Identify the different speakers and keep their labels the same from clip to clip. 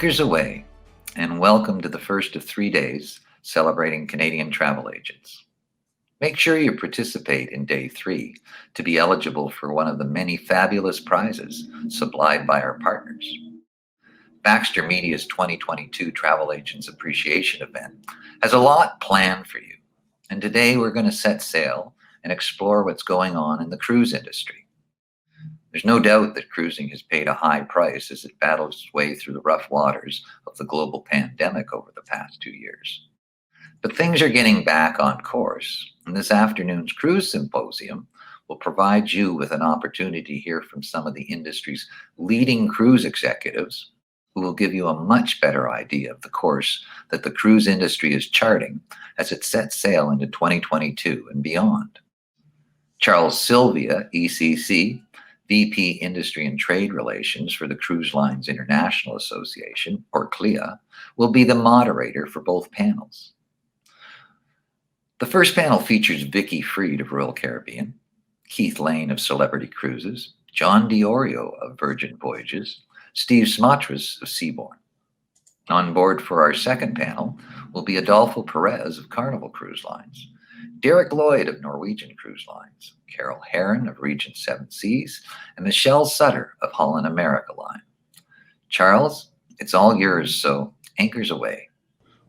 Speaker 1: Anchors away, and welcome to the first of 3 days celebrating Canadian travel agents. Make sure you participate in day 3 to be eligible for one of the many fabulous prizes supplied by our partners. Baxter Media's 2022 Travel Agents Appreciation event has a lot planned for you, and today we're going to set sail and explore what's going on in the cruise industry. There's no doubt that cruising has paid a high price as it battles its way through the rough waters of the global pandemic over the past 2 years. But things are getting back on course, and this afternoon's Cruise Symposium will provide you with an opportunity to hear from some of the industry's leading cruise executives who will give you a much better idea of the course that the cruise industry is charting as it sets sail into 2022 and beyond. Charles Silva, ECC, VP Industry and Trade Relations for the Cruise Lines International Association, or CLIA, will be the moderator for both panels. The first panel features Vicky Freed of Royal Caribbean, Keith Lane of Celebrity Cruises, John Diorio of Virgin Voyages, Steve Smatras of Seabourn. On board for our second panel will be Adolfo Perez of Carnival Cruise Lines, Derek Lloyd of Norwegian Cruise Lines, Carol Heron of Regent Seven Seas, and Michelle Sutter of Holland America Line. Charles, it's all yours, so anchors away.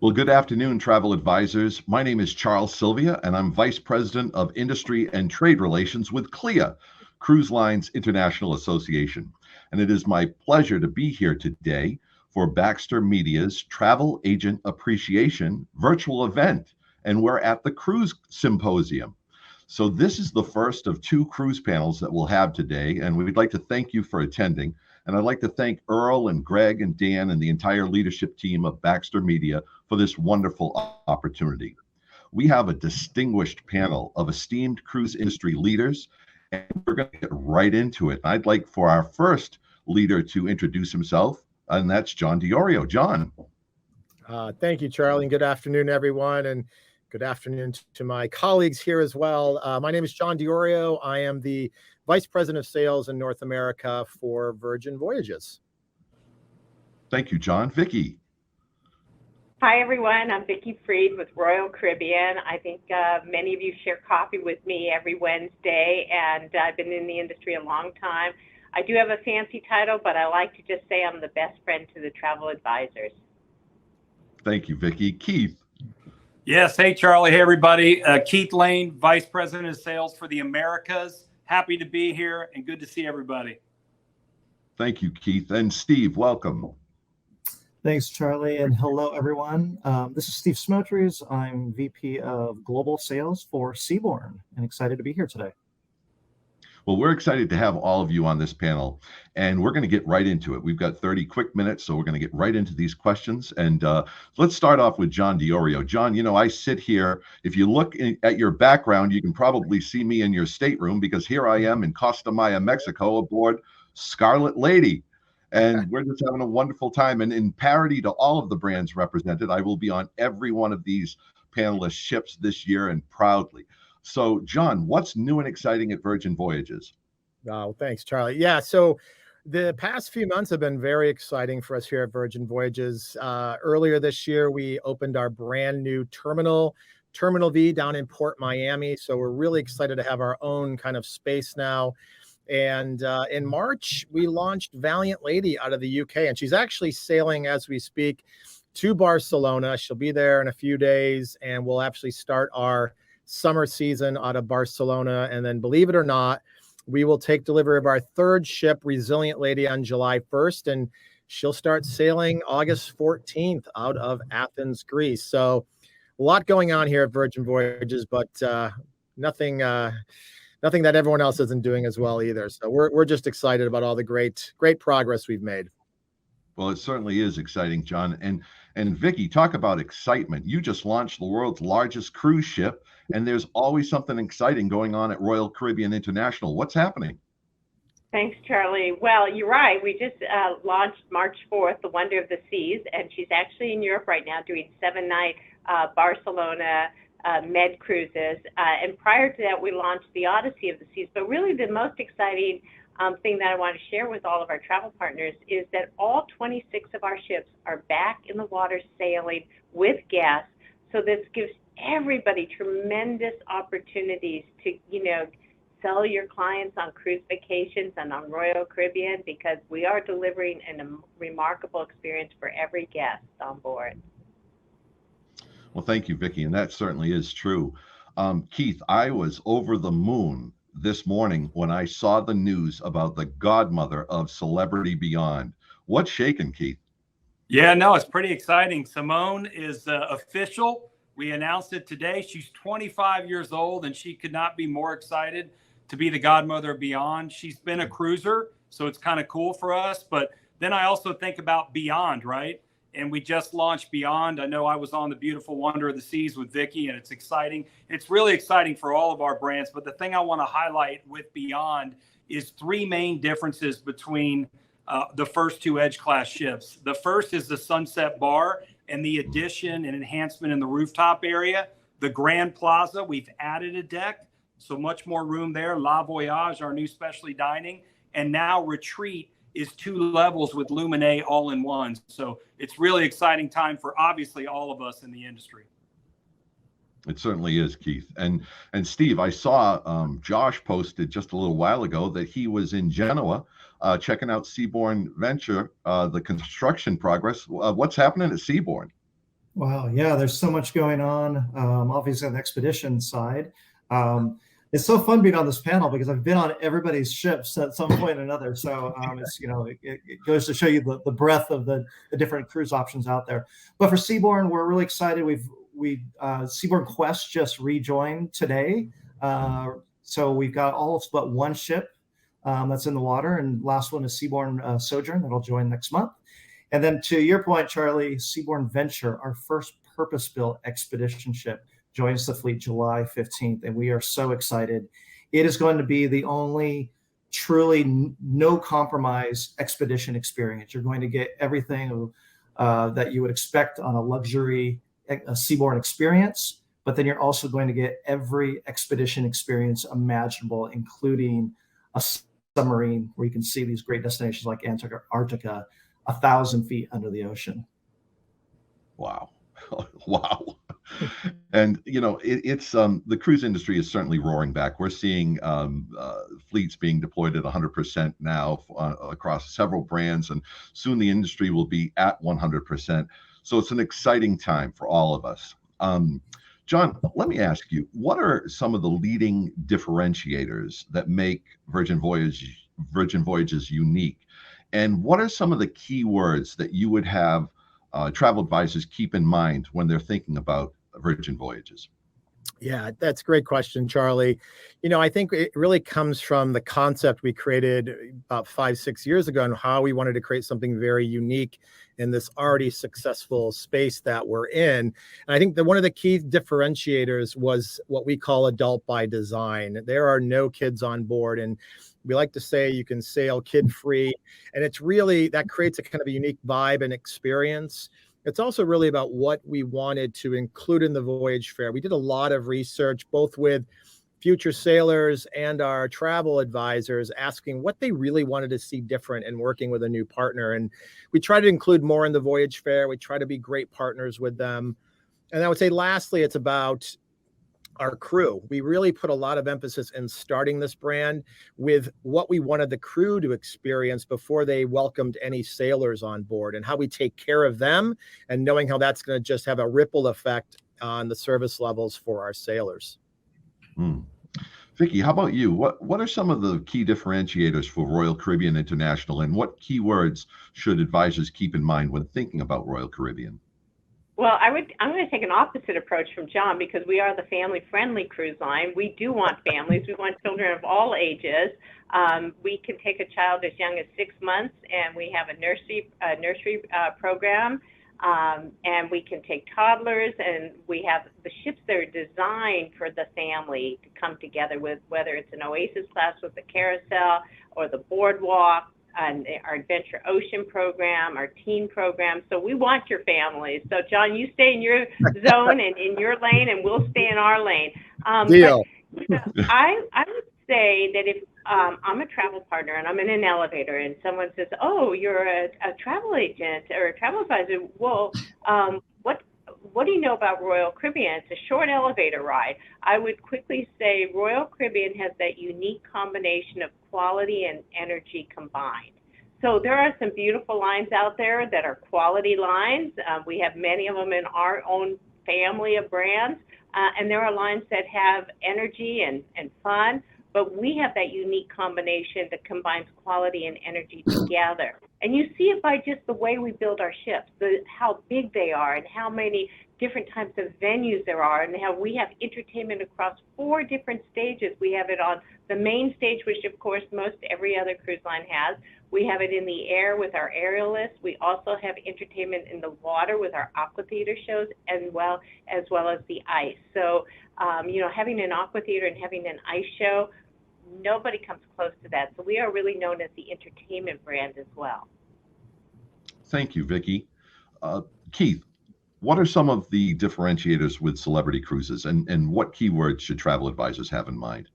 Speaker 2: Well, good afternoon, travel advisors. My name is Charles Silva, and I'm Vice President of Industry and Trade Relations with CLIA, Cruise Lines International Association. And it is my pleasure to be here today for Baxter Media's Travel Agent Appreciation virtual event. And we're at the Cruise Symposium. So this is the first of 2 cruise panels that we'll have today, and we'd like to thank you for attending. And I'd like to thank Earl and Greg and Dan and the entire leadership team of Baxter Media for this wonderful opportunity. We have a distinguished panel of esteemed cruise industry leaders, and we're going to get right into it. I'd like for our first leader to introduce himself, and that's John Diorio. John.
Speaker 3: Thank you, Charlie, and good afternoon, everyone. And good afternoon to my colleagues here as well. My name is John Diorio. I am the Vice President of Sales in North America for Virgin Voyages.
Speaker 2: Thank you, John. Vicky.
Speaker 4: Hi, everyone. I'm Vicky Freed with Royal Caribbean. I think many of you share coffee with me every Wednesday, and I've been in the industry a long time. I do have a fancy title, but I like to just say I'm the best friend to the travel advisors.
Speaker 2: Thank you, Vicky. Keith.
Speaker 5: Yes. Hey, Charlie. Hey, everybody. Keith Lane, Vice President of Sales for the Americas. Happy to be here and good to see everybody.
Speaker 2: Thank you, Keith. And Steve, welcome.
Speaker 6: Thanks, Charlie. And hello, everyone. This is Steve Smatras. I'm VP of Global Sales for Seabourn and excited to be here today.
Speaker 2: Well, we're excited to have all of you on this panel, and we're going to get right into it. We've got 30 quick minutes, so we're going to get right into these questions. And let's start off with John Diorio. John, you know, I sit here. If you look at your background, you can probably see me in your stateroom because here I am in Costa Maya, Mexico, aboard Scarlet Lady. And we're just having a wonderful time. And in parity to all of the brands represented, I will be on every one of these panelist ships this year, and proudly. So, John, what's new and exciting at Virgin Voyages?
Speaker 3: Oh, thanks, Charlie. Yeah, so the past few months have been very exciting for us here at Virgin Voyages. Earlier this year, we opened our brand new Terminal V down in Port Miami. So we're really excited to have our own kind of space now. And in March, we launched Valiant Lady out of the UK, and she's actually sailing as we speak to Barcelona. She'll be there in a few days, and we'll actually start our summer season out of Barcelona. And then, believe it or not, we will take delivery of our 3rd ship, Resilient Lady, on July 1st, and she'll start sailing August 14th out of Athens, Greece. So a lot going on here at Virgin Voyages, but nothing that everyone else isn't doing as well either. So we're just excited about all the great progress we've made.
Speaker 2: Well, it certainly is exciting, John. And Vicky, talk about excitement. You just launched the world's largest cruise ship, and there's always something exciting going on at Royal Caribbean International. What's happening?
Speaker 4: Thanks, Charlie. Well, you're right. We just launched March 4th, the Wonder of the Seas, and she's actually in Europe right now doing 7-night Barcelona Med cruises. And prior to that, we launched the Odyssey of the Seas. But really the most exciting thing that I want to share with all of our travel partners is that all 26 of our ships are back in the water sailing with guests. So this gives everybody tremendous opportunities to, sell your clients on cruise vacations and on Royal Caribbean, because we are delivering a remarkable experience for every guest on board.
Speaker 2: Well, thank you, Vicki, and that certainly is true. Keith, I was over the moon this morning when I saw the news about the godmother of Celebrity Beyond. What's shaking, Keith?
Speaker 5: Yeah, no, it's pretty exciting. Simone is official. We announced it today. She's 25 years old, and she could not be more excited to be the godmother of Beyond. She's been a cruiser, so it's kind of cool for us. But then I also think about Beyond, right? And we just launched Beyond. I know I was on the Beautiful Wonder of the Seas with Vicki, and it's exciting. It's really exciting for all of our brands. But the thing I want to highlight with Beyond is three main differences between the first two Edge class ships. The first is the Sunset Bar and the addition and enhancement in the rooftop area. The Grand Plaza, we've added a deck, so much more room there. La Voyage, our new specialty dining. And now Retreat is 2 levels with Luminae all in one. So it's really exciting time for obviously all of us in the industry.
Speaker 2: It certainly is, Keith. And Steve, I saw Josh posted just a little while ago that he was in Genoa checking out Seabourn Venture, the construction progress. What's happening at Seabourn?
Speaker 6: Wow, yeah, there's so much going on. Obviously on the expedition side. It's so fun being on this panel because I've been on everybody's ships at some point or another. So it's, it goes to show you the breadth of the different cruise options out there. But for Seabourn, we're really excited. Seabourn Quest just rejoined today. So we've got all but one ship that's in the water, and last one is Seabourn Sojourn that'll join next month. And then to your point, Charlie, Seabourn Venture, our first purpose-built expedition ship, joins the fleet July 15th, and we are so excited. It is going to be the only truly no compromise expedition experience. You're going to get everything that you would expect on a luxury Seabourn experience, but then you're also going to get every expedition experience imaginable, including a submarine where you can see these great destinations like Antarctica, 1,000 feet under the ocean.
Speaker 2: Wow. Wow. And, it's the cruise industry is certainly roaring back. We're seeing fleets being deployed at 100% now across several brands, and soon the industry will be at 100%. So it's an exciting time for all of us. John, let me ask you, what are some of the leading differentiators that make Virgin Voyages unique? And what are some of the key words that you would have travel advisors keep in mind when they're thinking about Virgin Voyages?
Speaker 3: Yeah, that's a great question, Charlie. I think it really comes from the concept we created about 5-6 years ago, and how we wanted to create something very unique in this already successful space that we're in. And I think that one of the key differentiators was what we call adult by design. There are no kids on board, and we like to say you can sail kid-free, and it's really, that creates a kind of a unique vibe and experience. It's also really about what we wanted to include in the voyage fare. We did a lot of research, both with future sailors and our travel advisors, asking what they really wanted to see different in working with a new partner. And we try to include more in the voyage fare. We try to be great partners with them. And I would say, lastly, it's about our crew. We really put a lot of emphasis in starting this brand with what we wanted the crew to experience before they welcomed any sailors on board, and how we take care of them, and knowing how that's going to just have a ripple effect on the service levels for our sailors.
Speaker 2: Vicki, how about you? What are some of the key differentiators for Royal Caribbean International, and what keywords should advisors keep in mind when thinking about Royal Caribbean?
Speaker 4: Well, I'm going to take an opposite approach from John, because we are the family-friendly cruise line. We do want families. We want children of all ages. We can take a child as young as 6 months, and we have a nursery program. And we can take toddlers, and we have the ships that are designed for the family to come together with, whether it's an Oasis class with the carousel or the boardwalk, and our Adventure Ocean program, our teen program. So we want your families. So John, you stay in your zone and in your lane, and we'll stay in our lane.
Speaker 3: Deal.
Speaker 4: But, I would say that if I'm a travel partner and I'm in an elevator and someone says, oh, you're a travel agent or a travel advisor. Well, what do you know about Royal Caribbean? It's a short elevator ride. I would quickly say Royal Caribbean has that unique combination of quality and energy combined. So there are some beautiful lines out there that are quality lines. We have many of them in our own family of brands. And there are lines that have energy and fun, but we have that unique combination that combines quality and energy together. And you see it by just the way we build our ships, how big they are and how many different types of venues there are, and how we have entertainment across 4 different stages. We have it on the main stage, which of course most every other cruise line has. We have it in the air with our aerialists. We also have entertainment in the water with our aqua theater shows, as well as the ice. So, having an aqua theater and having an ice show, nobody comes close to that. So we are really known as the entertainment brand as well.
Speaker 2: Thank you, Vicki. Keith, what are some of the differentiators with Celebrity Cruises, and what keywords should travel advisors have in mind?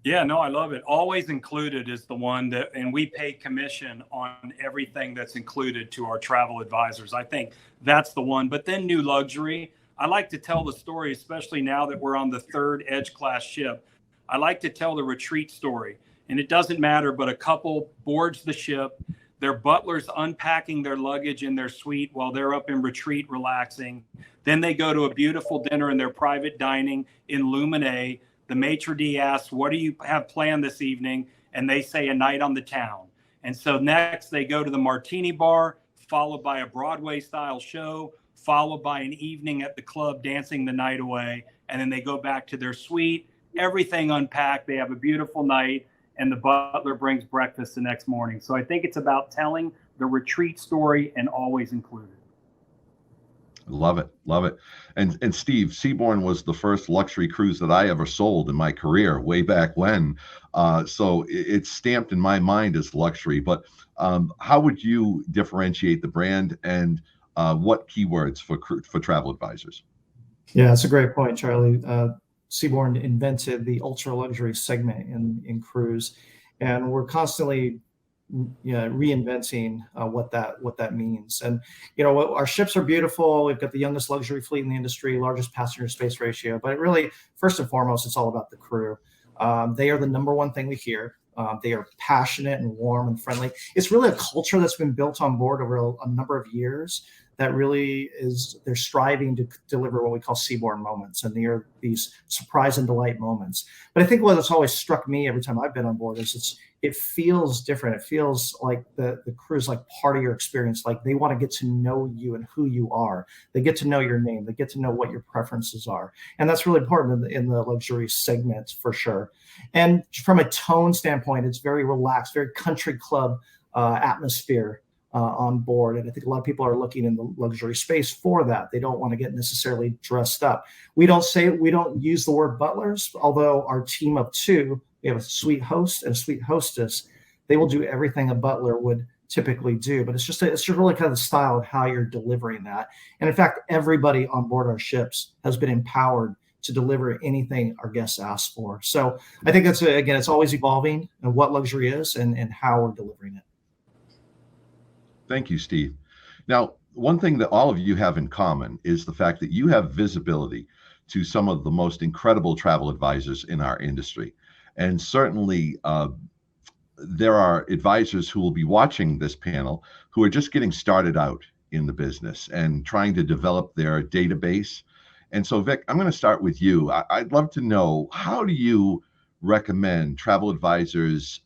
Speaker 5: Yeah, no, I love it. Always Included is the one that, and we pay commission on everything that's included to our travel advisors. I think that's the one. But then New Luxury, I like to tell the story, especially now that we're on the 3rd Edge class ship. I like to tell the retreat story. And it doesn't matter, but a couple boards the ship, their butler's unpacking their luggage in their suite while they're up in retreat relaxing. Then they go to a beautiful dinner in their private dining in Lumine. The maitre d' asks, what do you have planned this evening? And they say a night on the town. And so next they go to the martini bar, followed by a Broadway style show, followed by an evening at the club dancing the night away. And then they go back to their suite, everything unpacked. They have a beautiful night, and the butler brings breakfast the next morning. So I think it's about telling the retreat story and Always Included.
Speaker 2: Love it. Love it. And Steve, Seabourn was the first luxury cruise that I ever sold in my career way back when. So it's stamped in my mind as luxury. But how would you differentiate the brand, and what keywords for travel advisors?
Speaker 6: Yeah, that's a great point, Charlie. Seabourn invented the ultra luxury segment in cruise, and we're constantly reinventing what that means. And our ships are beautiful. We've got the youngest luxury fleet in the industry, largest passenger space ratio. But it really, first and foremost, it's all about the crew. They are the number one thing we hear. They are passionate and warm and friendly. It's really a culture that's been built on board over a number of years. That really they're striving to deliver what we call Seabourn moments, and they are these surprise and delight moments. But I think what has always struck me every time I've been on board is it feels different. It feels like the crew is like part of your experience. Like they want to get to know you and who you are. They get to know your name. They get to know what your preferences are. And that's really important in the luxury segment for sure. And from a tone standpoint, it's very relaxed, very country club atmosphere on board. And I think a lot of people are looking in the luxury space for that. They don't want to get necessarily dressed up. We don't use the word butlers, although our team of 2, we have a suite host and a suite hostess. They will do everything a butler would typically do, but it's just really kind of the style of how you're delivering that. And in fact, everybody on board our ships has been empowered to deliver anything our guests ask for. So I think it's always evolving, and what luxury is and how we're delivering it.
Speaker 2: Thank you, Steve. Now, one thing that all of you have in common is the fact that you have visibility to some of the most incredible travel advisors in our industry. And certainly there are advisors who will be watching this panel who are just getting started out in the business and trying to develop their database. And so, Vic, I'm going to start with you. I'd love to know, how do you recommend travel advisors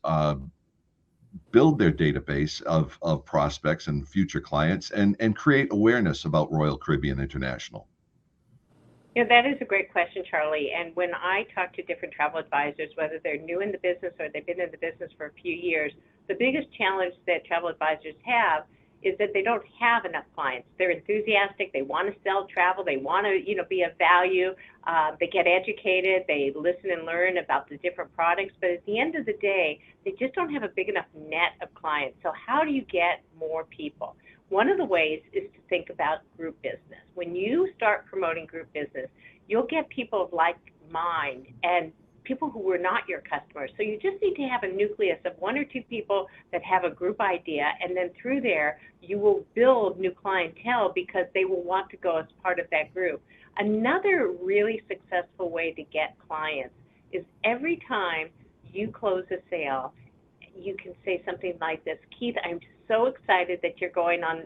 Speaker 2: build their database of prospects and future clients and create awareness about Royal Caribbean International?
Speaker 4: Yeah, that is a great question, Charlie. And when I talk to different travel advisors, whether they're new in the business or they've been in the business for a few years, the biggest challenge that travel advisors have is that they don't have enough clients. They're enthusiastic. They want to sell travel. They want to, be of value. They get educated. They listen and learn about the different products. But at the end of the day, they just don't have a big enough net of clients. So how do you get more people? One of the ways is to think about group business. When you start promoting group business, you'll get people of like mind, and people who were not your customers. So you just need to have a nucleus of 1 or 2 people that have a group idea, and then through there, you will build new clientele because they will want to go as part of that group. Another really successful way to get clients is every time you close a sale, you can say something like this: Keith, I'm so excited that you're going on,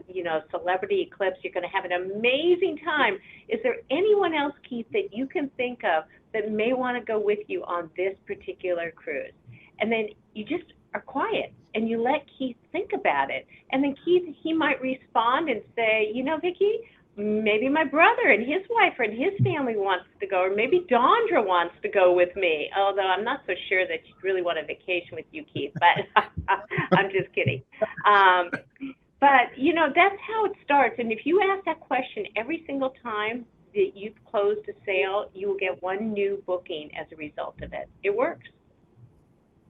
Speaker 4: Celebrity Eclipse. You're going to have an amazing time. Is there anyone else, Keith, that you can think of that may want to go with you on this particular cruise? And then you just are quiet and you let Keith think about it. And then Keith, he might respond and say, Vicki, maybe my brother and his wife and his family wants to go, or maybe Dondra wants to go with me, although I'm not so sure that she'd really want a vacation with you, Keith, but I'm just kidding. But, that's how it starts. And if you ask that question every single time that you've closed a sale, you will get 1 new booking as a result of it. It works.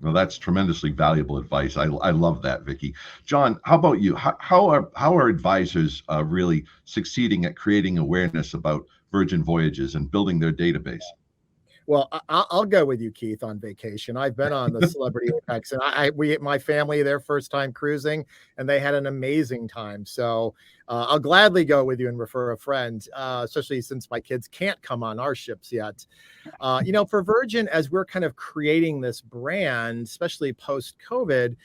Speaker 2: Well, that's tremendously valuable advice. I love that, Vicki. John, how about you? How are advisors really succeeding at creating awareness about Virgin Voyages and building their database?
Speaker 3: Well, I'll go with you, Keith, on vacation. I've been on the Celebrity Apex, and my family, their first time cruising, and they had an amazing time. So I'll gladly go with you and refer a friend, especially since my kids can't come on our ships yet. For Virgin, as we're kind of creating this brand, especially post-COVID,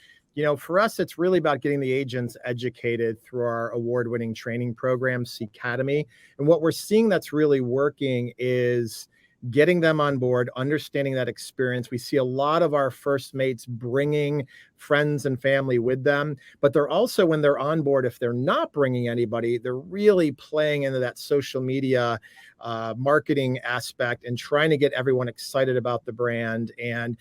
Speaker 3: for us, it's really about getting the agents educated through our award-winning training program, Academy. And what we're seeing that's really working is getting them on board, understanding that experience. We see a lot of our first mates bringing friends and family with them, but they're also, when they're on board, if they're not bringing anybody, they're really playing into that social media marketing aspect and trying to get everyone excited about the brand. And,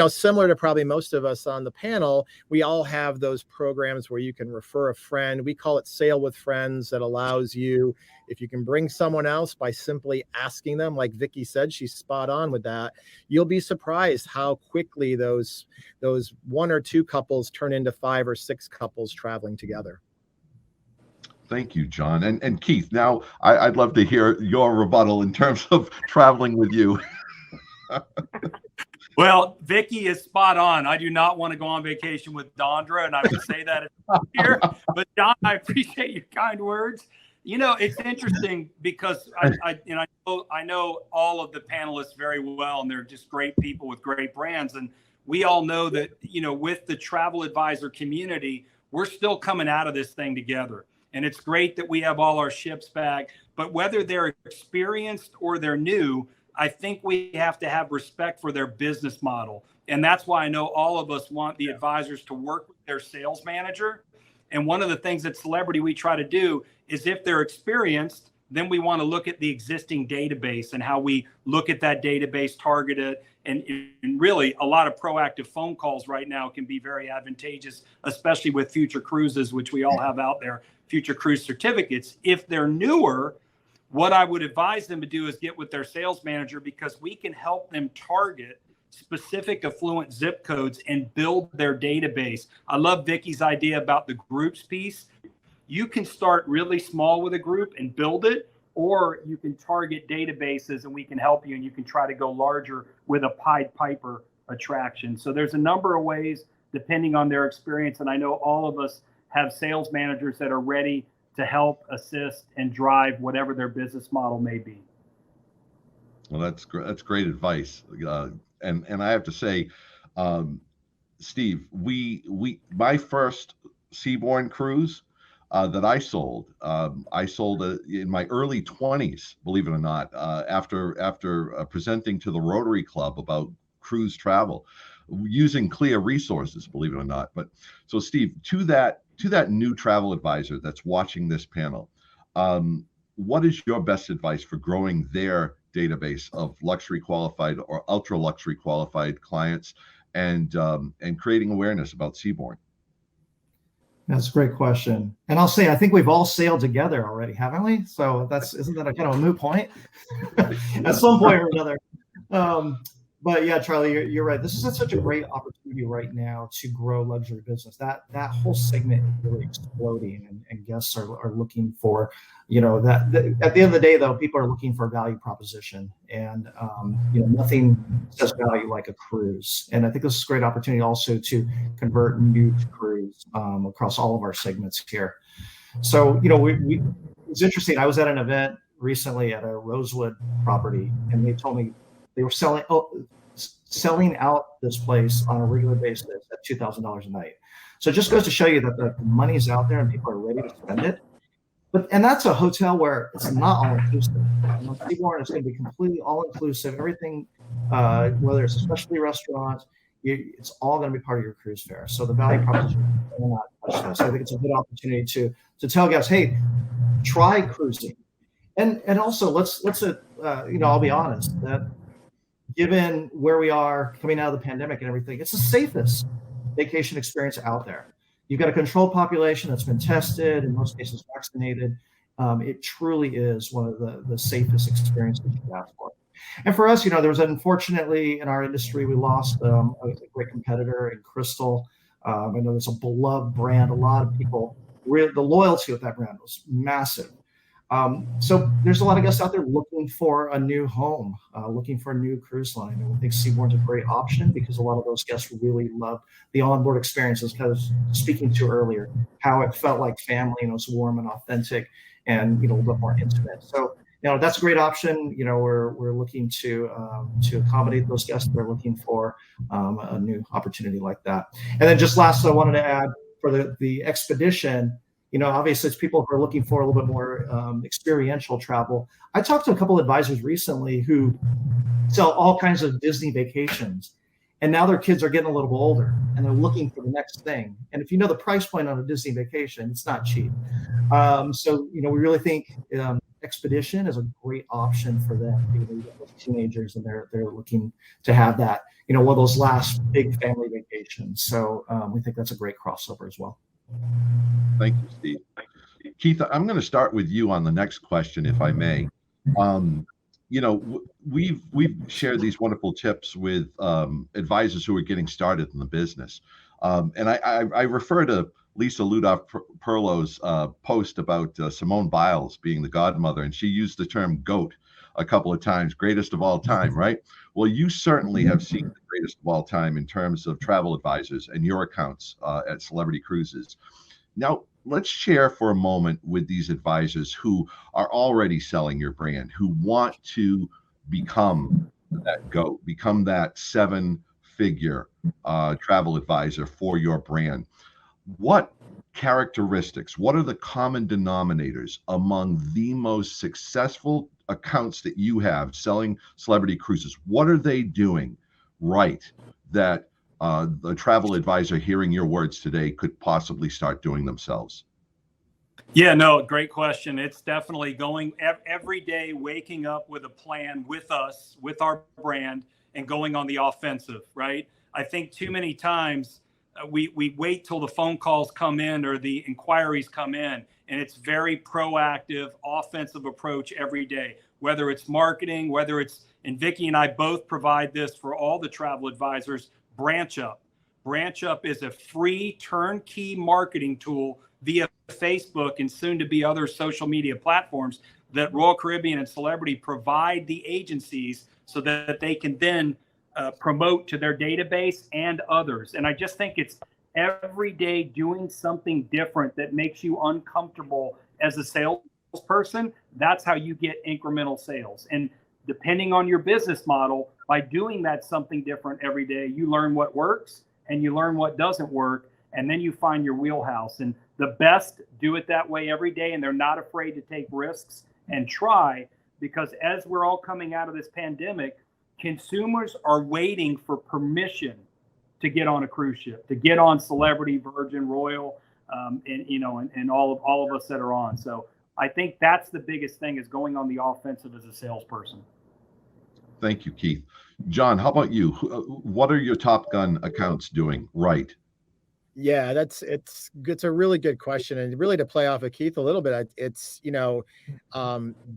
Speaker 3: similar to probably most of us on the panel, we all have those programs where you can refer a friend. We call it Sail with Friends, that allows you, if you can bring someone else by simply asking them, like Vicki said, she's spot on with that, you'll be surprised how quickly those 1 or 2 couples turn into 5 or 6 couples traveling together.
Speaker 2: Thank you, John. And Keith, now I'd love to hear your rebuttal in terms of traveling with you.
Speaker 5: Well, Vicki is spot on. I do not want to go on vacation with Dondra, and I would say that here. But John, I appreciate your kind words. It's interesting because I know all of the panelists very well, and they're just great people with great brands. And we all know that, with the travel advisor community, we're still coming out of this thing together. And it's great that we have all our ships back. But whether they're experienced or they're new, I think we have to have respect for their business model. And that's why I know all of us want the advisors to work with their sales manager. And one of the things at Celebrity we try to do is, if they're experienced, then we want to look at the existing database and how we look at that database, target it. And really, a lot of proactive phone calls right now can be very advantageous, especially with future cruises, which we all have out there, future cruise certificates. If they're newer, what I would advise them to do is get with their sales manager, because we can help them target specific affluent zip codes and build their database. I love Vicki's idea about the groups piece. You can start really small with a group and build it, or you can target databases and we can help you, and you can try to go larger with a Pied Piper attraction. So there's a number of ways depending on their experience. And I know all of us have sales managers that are ready to help, assist, and drive whatever their business model may be.
Speaker 2: Well, that's great advice. And I have to say, Steve, my first Seabourn cruise that I sold in my early 20s, believe it or not, after presenting to the Rotary Club about cruise travel, using CLIA resources, believe it or not. But so, Steve, to that new travel advisor that's watching this panel, what is your best advice for growing their database of luxury qualified or ultra luxury qualified clients, and creating awareness about Seabourn?
Speaker 6: That's a great question. And I'll say, I think we've all sailed together already, haven't we? So isn't that a kind of a moot point at some point or another? But yeah, Charlie, you're right. This is such a great opportunity right now to grow luxury business. That whole segment is really exploding, and guests are looking for, that at the end of the day, though, people are looking for a value proposition, and nothing says value like a cruise. And I think this is a great opportunity also to convert new to cruise across all of our segments here. So we it's interesting. I was at an event recently at a Rosewood property, and they told me they were selling out this place on a regular basis at $2,000 a night. So it just goes to show you that the money's out there and people are ready to spend it. And that's a hotel where it's not all inclusive. Seabourn is going to be completely all inclusive. Everything, whether it's a specialty restaurant, it's all going to be part of your cruise fare. So the value proposition will not touch this. I think it's a good opportunity to tell guests, hey, try cruising, and also let's I'll be honest that, given where we are coming out of the pandemic and everything, it's the safest vacation experience out there. You've got a controlled population that's been tested, in most cases vaccinated. It truly is one of the safest experiences you can ask for. And for us, there was, unfortunately, in our industry, we lost a great competitor in Crystal. I know it's a beloved brand. A lot of people, the loyalty with that brand was massive. So there's a lot of guests out there looking for a new home, looking for a new cruise line. And I think Seabourn's a great option because a lot of those guests really love the onboard experiences, because speaking to earlier, how it felt like family, and it was warm and authentic and, a little bit more intimate. So, that's a great option. We're looking to accommodate those guests that are looking for a new opportunity like that. And then just last, I wanted to add for the expedition, obviously it's people who are looking for a little bit more experiential travel. I talked to a couple of advisors recently who sell all kinds of Disney vacations, and now their kids are getting a little bit older and they're looking for the next thing. And if the price point on a Disney vacation, it's not cheap. So, we really think expedition is a great option for them. You get those teenagers and they're looking to have that, one of those last big family vacations. So we think that's a great crossover as well.
Speaker 2: Thank you, Steve. Keith, I'm going to start with you on the next question, if I may. We've shared these wonderful tips with advisors who are getting started in the business. And I refer to Lisa Ludoff-Perlow's post about Simone Biles being the godmother, and she used the term GOAT a couple of times, greatest of all time, right? Well, you certainly have seen the greatest of all time in terms of travel advisors and your accounts at Celebrity Cruises. Now, let's share for a moment with these advisors who are already selling your brand, who want to become that GOAT, become that seven-figure travel advisor for your brand. What characteristics, what are the common denominators among the most successful accounts that you have selling Celebrity Cruises? What are they doing right that the travel advisor hearing your words today could possibly start doing themselves?
Speaker 5: Yeah, no, great question. It's definitely going every day, waking up with a plan with us, with our brand, and going on the offensive, right? I think too many times we wait till the phone calls come in or the inquiries come in, and it's very proactive, offensive approach every day, whether it's marketing, whether it's, and Vicki and I both provide this for all the travel advisors, Branch Up. Branch Up is a free turnkey marketing tool via Facebook and soon to be other social media platforms that Royal Caribbean and Celebrity provide the agencies so that they can then promote to their database and others. And I just think it's every day doing something different that makes you uncomfortable as a salesperson. That's how you get incremental sales. And depending on your business model, by doing that something different every day, you learn what works and you learn what doesn't work, and then you find your wheelhouse. And the best do it that way every day, and they're not afraid to take risks and try, because as we're all coming out of this pandemic, consumers are waiting for permission to get on a cruise ship, to get on Celebrity, Virgin, Royal, and all of us that are on. So I think that's the biggest thing, is going on the offensive as a salesperson.
Speaker 2: Thank you, Keith. John, how about you? What are your Top Gun accounts doing right?
Speaker 3: Yeah, it's a really good question, and really to play off of Keith a little bit, it's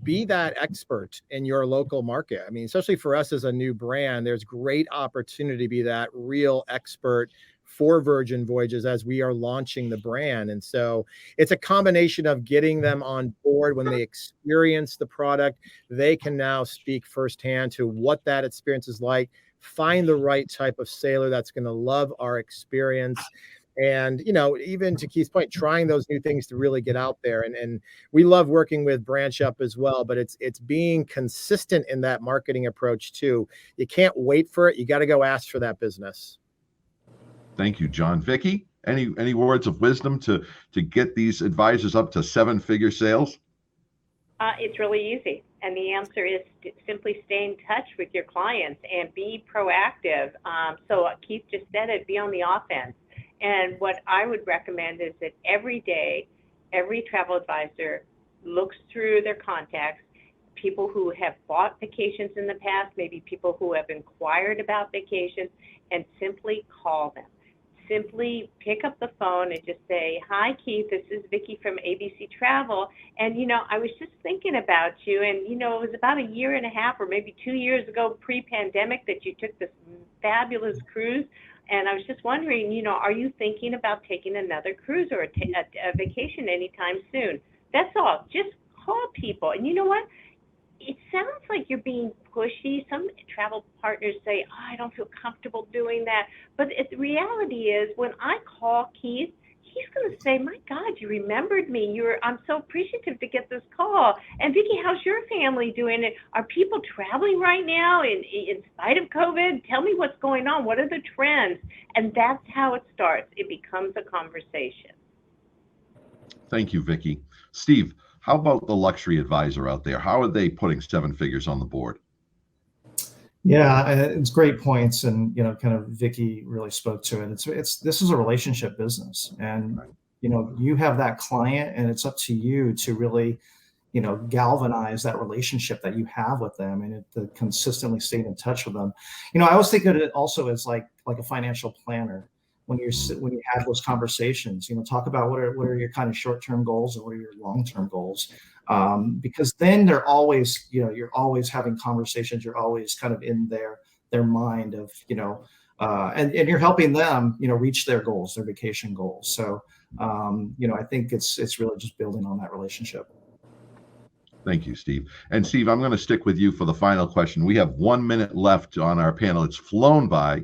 Speaker 3: be that expert in your local market. I mean, especially for us as a new brand, there's great opportunity to be that real expert for Virgin Voyages as we are launching the brand. And so it's a combination of getting them on board. When they experience the product, they can now speak firsthand to what that experience is like, find the right type of sailor that's going to love our experience. And even to Keith's point, trying those new things to really get out there. And we love working with Branch Up as well, but it's being consistent in that marketing approach too. You can't wait for it. You got to go ask for that business.
Speaker 2: Thank you, John. Vicky, any words of wisdom to get these advisors up to 7-figure sales?
Speaker 4: It's really easy. And the answer is simply stay in touch with your clients and be proactive. So Keith just said it, be on the offense. And what I would recommend is that every day, every travel advisor looks through their contacts, people who have bought vacations in the past, maybe people who have inquired about vacations, and simply call them. Simply pick up the phone and just say, hi, Keith, this is Vicki from ABC Travel. And, I was just thinking about you. And, it was about 1.5 years or maybe 2 years ago, pre-pandemic, that you took this fabulous cruise. And I was just wondering, are you thinking about taking another cruise or a vacation anytime soon? That's all. Just call people. And you know what? It sounds like you're being pushy. Some travel partners say, I don't feel comfortable doing that. But the reality is, when I call Keith, he's going to say, my God, you remembered me. I'm so appreciative to get this call. And Vicki, how's your family doing? Are people traveling right now in spite of COVID? Tell me what's going on. What are the trends? And that's how it starts. It becomes a conversation.
Speaker 2: Thank you, Vicki. Steve, how about the luxury advisor out there? How are they putting 7 figures on the board?
Speaker 6: Yeah, it's great points, and kind of Vicki really spoke to it. This is a relationship business, and you have that client, and it's up to you to really galvanize that relationship that you have with them, and to consistently stay in touch with them. I always think of it also as like a financial planner. When you have those conversations, talk about what are your kind of short-term goals and what are your long-term goals, because then they're always, you're always having conversations. You're always kind of in their mind of, and you're helping them, reach their goals, their vacation goals. So, I think it's really just building on that relationship.
Speaker 2: Thank you, Steve. And Steve, I'm going to stick with you for the final question. We have 1 minute left on our panel. It's flown by.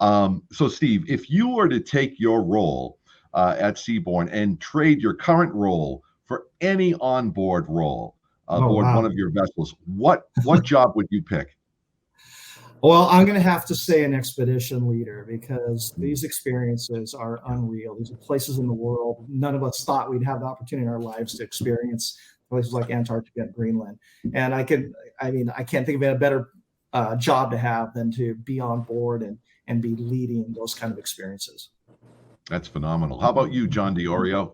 Speaker 2: So Steve, if you were to take your role at Seabourn and trade your current role for any onboard role aboard one of your vessels, what job would you pick?
Speaker 6: Well, I'm going to have to say an expedition leader, because these experiences are unreal. These are places in the world none of us thought we'd have the opportunity in our lives to experience. Places like Antarctica and Greenland. And I can't think of a better job to have than to be on board and be leading those kind of experiences.
Speaker 2: That's phenomenal. How about you, John Diorio?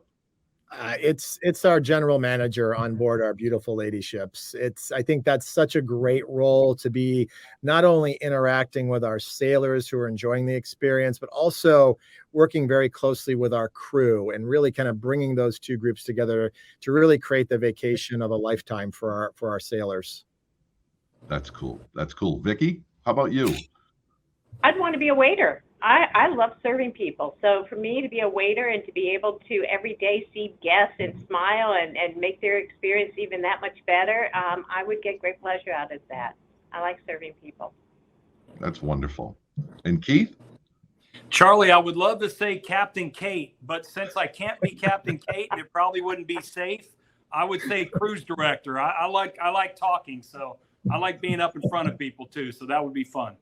Speaker 3: It's our general manager on board our beautiful lady ships. I think that's such a great role to be, not only interacting with our sailors who are enjoying the experience, but also working very closely with our crew and really kind of bringing those two groups together to really create the vacation of a lifetime for our sailors.
Speaker 2: That's cool. That's cool. Vicki, how about you?
Speaker 4: I'd want to be a waiter. I love serving people. So for me to be a waiter and to be able to every day see guests and smile and make their experience even that much better, I would get great pleasure out of that. I like serving people.
Speaker 2: That's wonderful. And Keith?
Speaker 5: Charlie, I would love to say Captain Kate, but since I can't be Captain Kate, it probably wouldn't be safe. I would say cruise director. I like talking, so I like being up in front of people too. So that would be fun.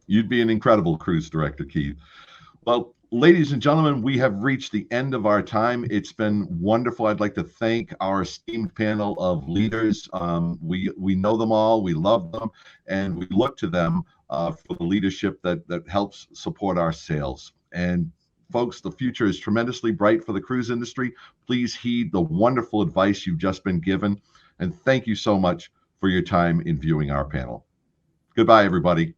Speaker 2: You'd be an incredible cruise director, Keith. Well, ladies and gentlemen, we have reached the end of our time. It's been wonderful. I'd like to thank our esteemed panel of leaders. We know them all, we love them, and we look to them for the leadership that helps support our sales. And folks, the future is tremendously bright for the cruise industry. Please heed the wonderful advice you've just been given. And thank you so much for your time in viewing our panel. Goodbye, everybody.